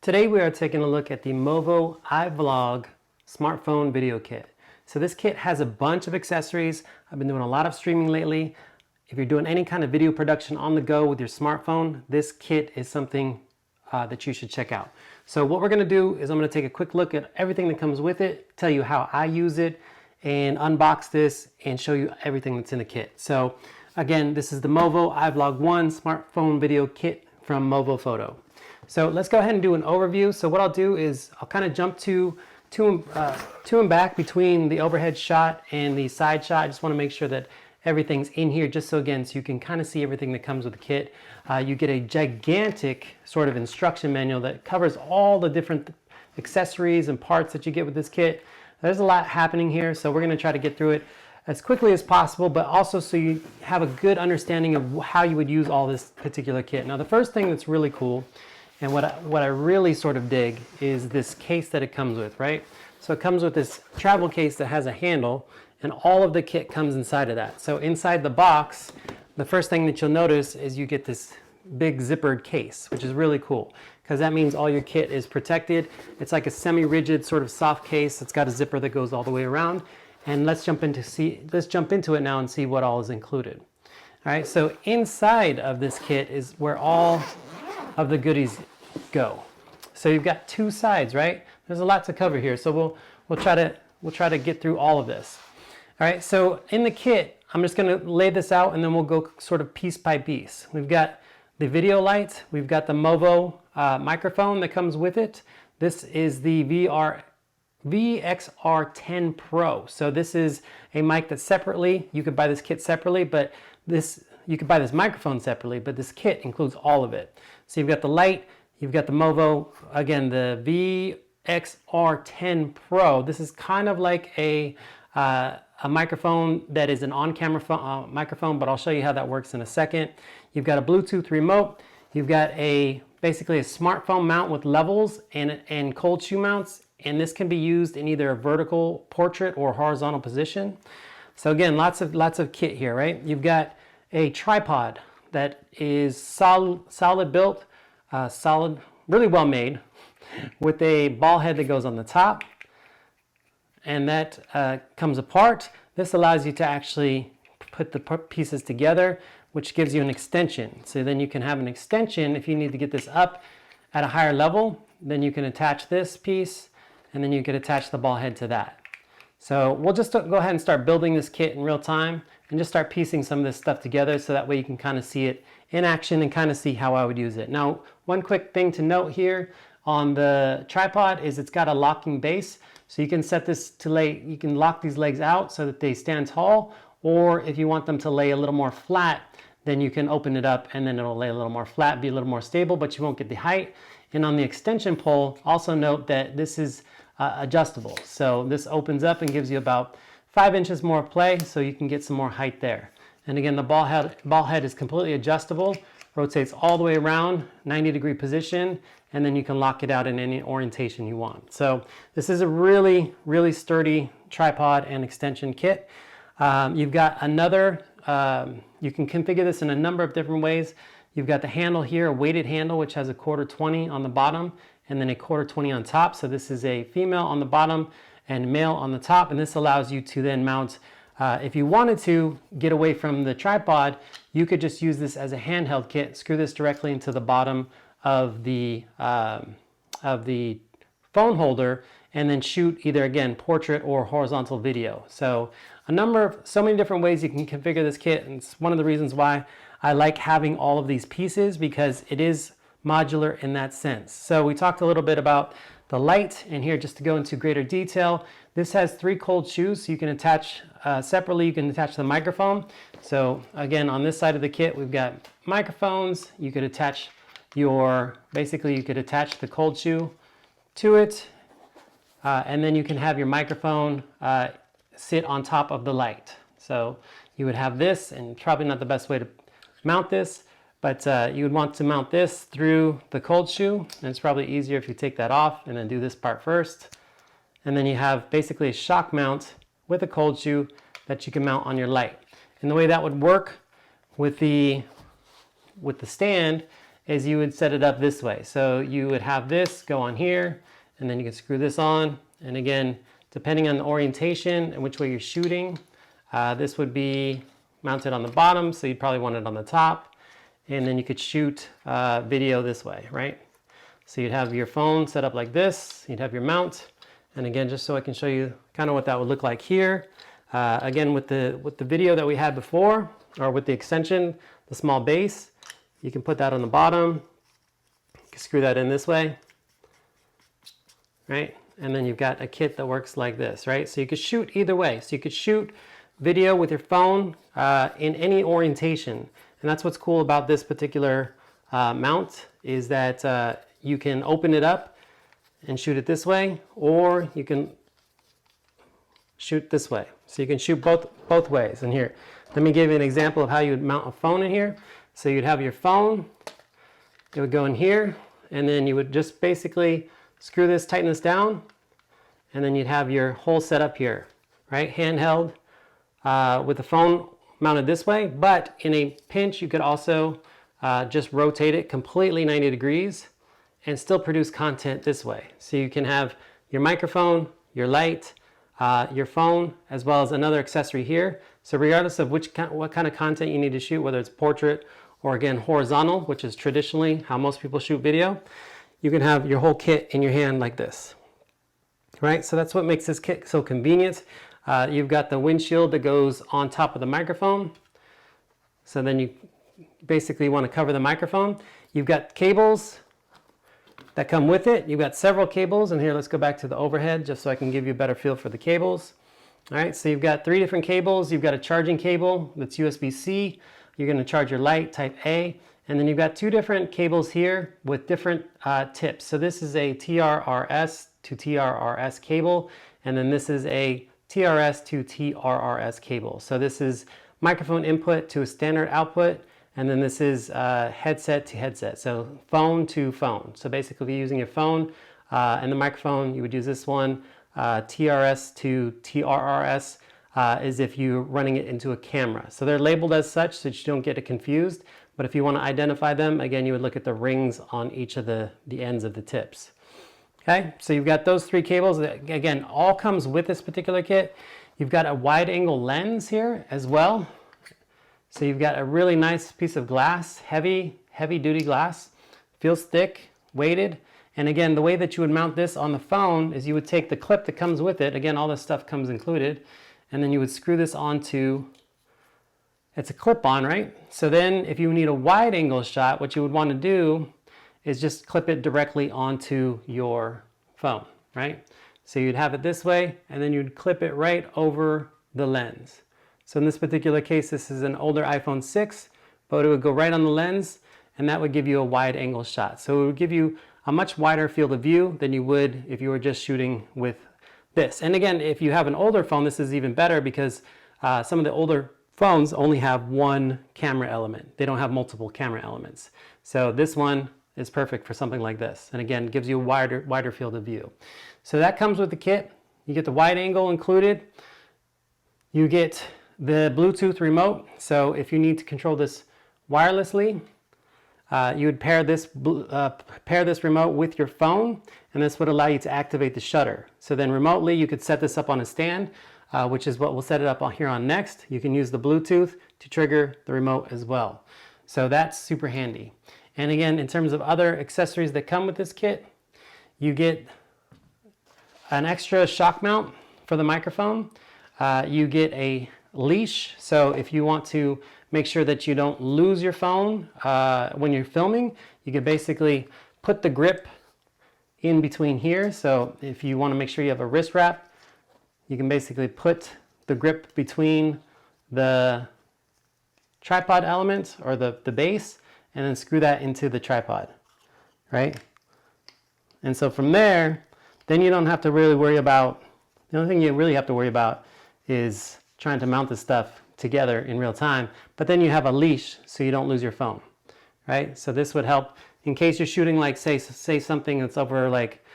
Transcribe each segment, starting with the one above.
Today we are taking a look at the Movo iVlog smartphone video kit. So this kit has a bunch of accessories. I've been doing a lot of streaming lately. If you're doing any kind of video production on the go with your smartphone, this kit is something that you should check out. So what we're gonna do is I'm gonna take a quick look at everything that comes with it, tell you how I use it, and unbox this and show you everything that's in the kit. So again, this is the Movo iVlog1 smartphone video kit from Movo Photo. So let's go ahead and do an overview. So what I'll do is I'll kind of jump to and back between the overhead shot and the side shot. I just want to make sure that everything's in here just so again, so you can kind of see everything that comes with the kit. You get a gigantic sort of instruction manual that covers all the different accessories and parts that you get with this kit. There's a lot happening here, so we're going to try to get through it as quickly as possible, but also so you have a good understanding of how you would use all this particular kit. Now the first thing that's really cool and what I really sort of dig is this case that it comes with, right? So it comes with this travel case that has a handle, and all of the kit comes inside of that. So inside the box, the first thing that you'll notice is you get this big zippered case, which is really cool because that means all your kit is protected. It's like a semi-rigid sort of soft case. It's got a zipper that goes all the way around. And let's jump into it now and see what all is included. All right, so inside of this kit is where all of the goodies go. So you've got two sides, right? There's a lot to cover here, so we'll try to get through all of this. All right, so in the kit, I'm just going to lay this out, and then we'll go sort of piece by piece. We've got the video light, we've got the Movo microphone that comes with it. This is the VXR10-PRO. So this is a mic that separately, you could buy this kit separately, but you could buy this microphone separately, but this kit includes all of it. So you've got the light, you've got the Movo, again, the VXR10-PRO. This is kind of like a microphone that is an on-camera microphone, but I'll show you how that works in a second. You've got a Bluetooth remote. You've got basically a smartphone mount with levels and cold shoe mounts, and this can be used in either a vertical portrait or horizontal position. So again, lots of kit here, right? You've got a tripod that is solid built, really well made, with a ball head that goes on the top, and that comes apart. This allows you to actually put the pieces together, which gives you an extension. So then you can have an extension if you need to get this up at a higher level. Then you can attach this piece, and then you can attach the ball head to that. So we'll just go ahead and start building this kit in real time and just start piecing some of this stuff together so that way you can kind of see it in action and kind of see how I would use it. Now, one quick thing to note here on the tripod is it's got a locking base. So you can set this to you can lock these legs out so that they stand tall, or if you want them to lay a little more flat, then you can open it up and then it'll lay a little more flat, be a little more stable, but you won't get the height. And on the extension pole, also note that this is adjustable. So this opens up and gives you about 5 inches more play, so you can get some more height there. And again, the ball head is completely adjustable, rotates all the way around, 90-degree position, and then you can lock it out in any orientation you want. So this is a really, really sturdy tripod and extension kit. You've got another, you can configure this in a number of different ways. You've got the handle here, a weighted handle, which has a 1/4-20 on the bottom and then a 1/4-20 on top. So this is a female on the bottom and male on the top, and this allows you to then mount, if you wanted to get away from the tripod, you could just use this as a handheld kit, screw this directly into the bottom of the phone holder, and then shoot either, again, portrait or horizontal video. So so many different ways you can configure this kit, and it's one of the reasons why I like having all of these pieces, because it is modular in that sense. So we talked a little bit about the light, and here just to go into greater detail, this has 3 cold shoes, so you can attach separately, you can attach the microphone. So again, on this side of the kit, we've got microphones. You could attach basically you could attach the cold shoe to it, and then you can have your microphone sit on top of the light. So you would have this, and probably not the best way to mount this, but you would want to mount this through the cold shoe, and it's probably easier if you take that off and then do this part first. And then you have basically a shock mount with a cold shoe that you can mount on your light. And the way that would work with the stand is you would set it up this way. So you would have this go on here, and then you can screw this on. And again, depending on the orientation and which way you're shooting, this would be mounted on the bottom, so you'd probably want it on the top. And then you could shoot video this way, right? So you'd have your phone set up like this, you'd have your mount, and again, just so I can show you kind of what that would look like here. Again, with the video that we had before, or with the extension, the small base, you can put that on the bottom, you can screw that in this way, right? And then you've got a kit that works like this, right? So you could shoot either way. So you could shoot video with your phone in any orientation. And that's what's cool about this particular mount, is that you can open it up and shoot it this way, or you can shoot this way. So you can shoot both ways. And here, let me give you an example of how you would mount a phone in here. So you'd have your phone, it would go in here, and then you would just basically screw this, tighten this down, and then you'd have your whole setup here, right? Handheld with the phone mounted this way, but in a pinch, you could also just rotate it completely 90 degrees and still produce content this way. So you can have your microphone, your light, your phone, as well as another accessory here. So regardless of what kind of content you need to shoot, whether it's portrait or again horizontal, which is traditionally how most people shoot video, you can have your whole kit in your hand like this, right? So that's what makes this kit so convenient. You've got the windshield that goes on top of the microphone. So then you basically want to cover the microphone. You've got cables that come with it. You've got several cables, and here let's go back to the overhead just so I can give you a better feel for the cables. All right, so you've got 3 different cables. You've got a charging cable that's USB-C. You're going to charge your light type A, and then you've got 2 different cables here with different tips. So this is a TRRS to TRRS cable, and then this is a TRRS to TRRS cable. So this is microphone input to a standard output, and then this is headset to headset, so phone to phone. So basically using your phone and the microphone, you would use this one. TRS to TRRS is if you're running it into a camera. So they're labeled as such so that you don't get it confused, but if you want to identify them, again, you would look at the rings on each of the ends of the tips. Okay, so you've got those 3 cables. Again, all comes with this particular kit. You've got a wide angle lens here as well. So you've got a really nice piece of glass, heavy duty glass, feels thick, weighted. And again, the way that you would mount this on the phone is you would take the clip that comes with it. Again, all this stuff comes included. And then you would screw this onto, it's a clip-on, right? So then if you need a wide angle shot, what you would want to do is just clip it directly onto your phone, right? So you'd have it this way, and then you'd clip it right over the lens. So in this particular case, this is an older iPhone 6, but it would go right on the lens, and that would give you a wide angle shot. So it would give you a much wider field of view than you would if you were just shooting with this. And again, if you have an older phone, this is even better because some of the older phones only have 1 camera element. They don't have multiple camera elements. So this one is perfect for something like this. And again, gives you a wider field of view. So that comes with the kit. You get the wide angle included. You get the Bluetooth remote. So if you need to control this wirelessly, you would pair this remote with your phone, and this would allow you to activate the shutter. So then remotely, you could set this up on a stand, which is what we'll set it up on here on next. You can use the Bluetooth to trigger the remote as well. So that's super handy. And again, in terms of other accessories that come with this kit, you get an extra shock mount for the microphone. You get a leash, so if you want to make sure that you don't lose your phone when you're filming, you can basically put the grip in between here. So if you want to make sure you have a wrist wrap, you can basically put the grip between the tripod element or the base, and then screw that into the tripod, right? And so from there, then you don't have to really worry about, the only thing you really have to worry about is trying to mount this stuff together in real time, but then you have a leash so you don't lose your phone, right? So this would help in case you're shooting like say something that's over like,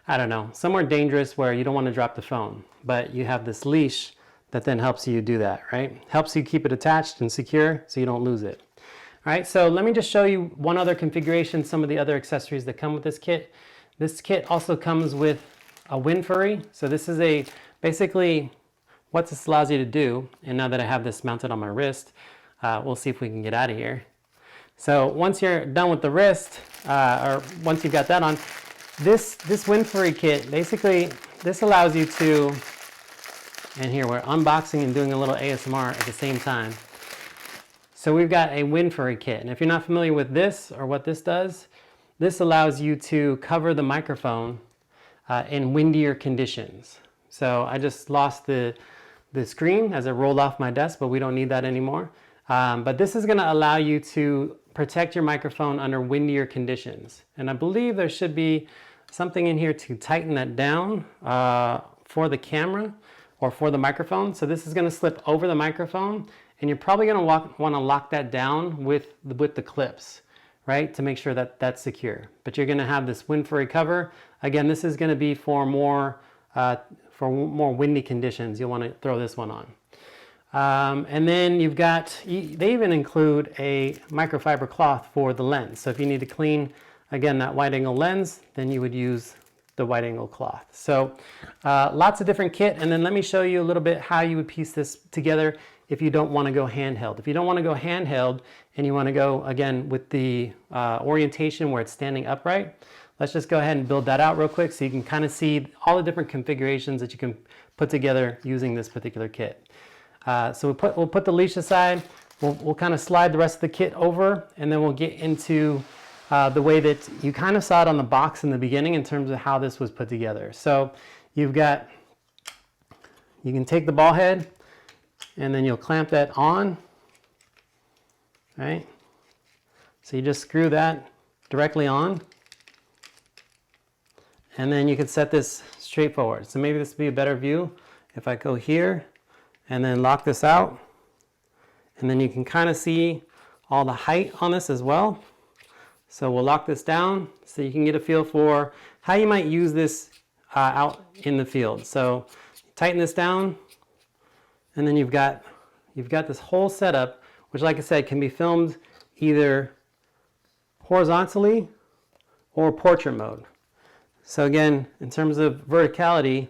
I don't know, somewhere dangerous where you don't want to drop the phone, but you have this leash that then helps you do that, right? Helps you keep it attached and secure so you don't lose it. All right, so let me just show you one other configuration, some of the other accessories that come with this kit. This kit also comes with a Windscreen. So this is basically what this allows you to do. And now that I have this mounted on my wrist, we'll see if we can get out of here. So once you're done with the wrist, or once you've got that on, this Windscreen kit, basically this allows you to, and here we're unboxing and doing a little ASMR at the same time. So we've got a Windscreen kit, and if you're not familiar with this or what this does, this allows you to cover the microphone in windier conditions. So I just lost the screen as it rolled off my desk, but we don't need that anymore. But this is going to allow you to protect your microphone under windier conditions. And I believe there should be something in here to tighten that down for the camera or for the microphone. So this is going to slip over the microphone, and you're probably going to want to lock that down with the clips, right, to make sure that that's secure. But you're going to have this Windscreen cover. Again, this is going to be for more windy conditions. You'll want to throw this one on. And then you've got, they even include a microfiber cloth for the lens. So if you need to clean, again, that wide angle lens, then you would use the wide angle cloth. So lots of different kit. And then let me show you a little bit how you would piece this together if you don't want to go handheld. If you don't want to go handheld and you want to go, again, with the orientation where it's standing upright, let's just go ahead and build that out real quick so you can kind of see all the different configurations that you can put together using this particular kit. So we'll put the leash aside, we'll kind of slide the rest of the kit over, and then we'll get into the way that you kind of saw it on the box in the beginning in terms of how this was put together. So you can take the ball head and then you'll clamp that on, right? So you just screw that directly on, and then you can set this straight forward. So maybe this would be a better view if I go here and then lock this out, and then you can kind of see all the height on this as well. So we'll lock this down so you can get a feel for how you might use this out in the field. So tighten this down, and then you've got this whole setup, which, like I said, can be filmed either horizontally or portrait mode. So again, in terms of verticality,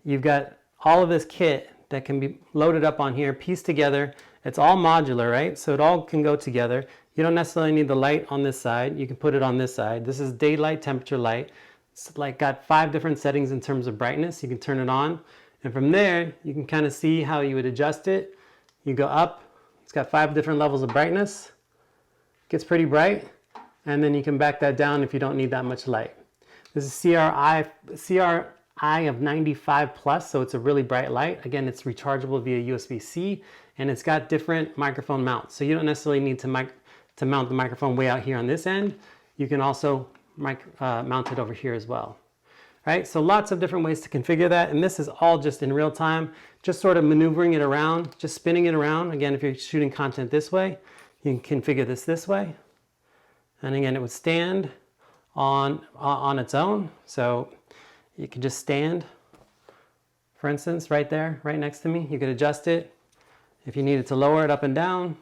you've got all of this kit that can be loaded up on here, pieced together. It's all modular, right? So it all can go together. You don't necessarily need the light on this side. You can put it on this side. This is daylight, temperature, light. It's like got 5 different settings in terms of brightness. You can turn it on. And from there, you can kind of see how you would adjust it. You go up. It's got 5 different levels of brightness. Gets pretty bright. And then you can back that down if you don't need that much light. This is CRI of 95 plus, so it's a really bright light. Again, it's rechargeable via USB-C, and it's got different microphone mounts. So you don't necessarily need to mount the microphone way out here on this end. You can also mount it over here as well. Right? So lots of different ways to configure that, and this is all just in real time, just sort of maneuvering it around, just spinning it around. Again, if you're shooting content this way, you can configure this way. And again, it would stand on its own. So you could just stand, for instance, right there, right next to me. You could adjust it if you needed to lower it up and down,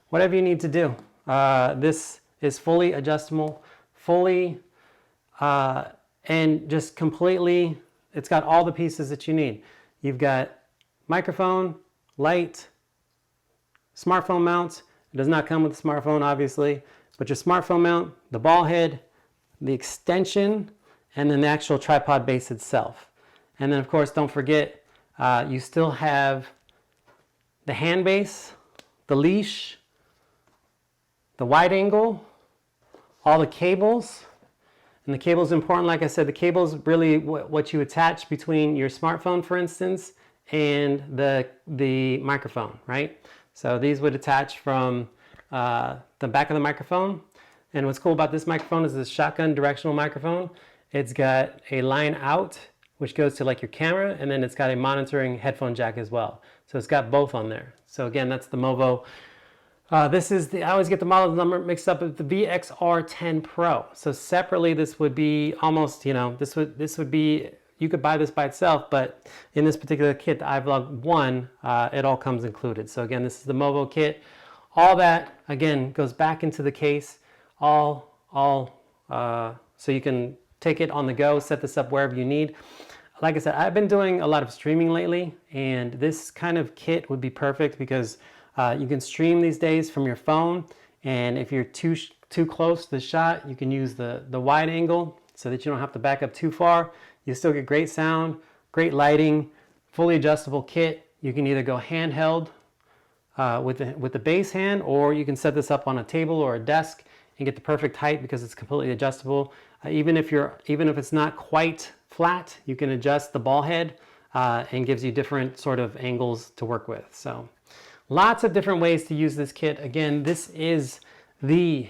whatever you need to do. This is fully adjustable, and just completely, it's got all the pieces that you need. You've got microphone, light, smartphone mounts. It does not come with a smartphone, obviously, but your smartphone mount, the ball head, the extension, and then the actual tripod base itself. And then, of course, don't forget, you still have the hand base, the leash, the wide angle, all the cables. And the cable is important. Like I said, the cable is really what you attach between your smartphone, for instance, and the microphone, right? So these would attach from the back of the microphone. And what's cool about this microphone is this shotgun directional microphone. It's got a line out, which goes to like your camera, and then it's got a monitoring headphone jack as well. So it's got both on there. So again, that's the Movo. This is I always get the model number mixed up with the VXR10-PRO. So separately, this would be almost, this would be, you could buy this by itself, but in this particular kit, the iVlog1, it all comes included. So again, this is the Movo kit. All that, again, goes back into the case, so you can take it on the go, set this up wherever you need. Like I said, I've been doing a lot of streaming lately, and this kind of kit would be perfect because you can stream these days from your phone, and if you're too close to the shot, you can use the wide angle so that you don't have to back up too far. You still get great sound, great lighting, fully adjustable kit. You can either go handheld with the base hand, or you can set this up on a table or a desk and get the perfect height because it's completely adjustable. Even if it's not quite flat, you can adjust the ball head and gives you different sort of angles to work with. So lots of different ways to use this kit. Again, this is the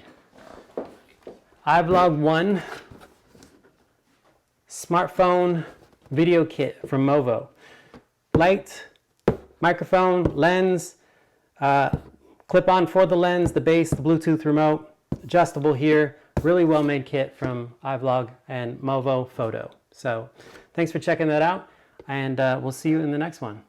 iVlog1 smartphone video kit from Movo. Light, microphone, lens, clip on for the lens, the base, the Bluetooth remote, adjustable here. Really well made kit from iVlog and Movo Photo. So thanks for checking that out, and we'll see you in the next one.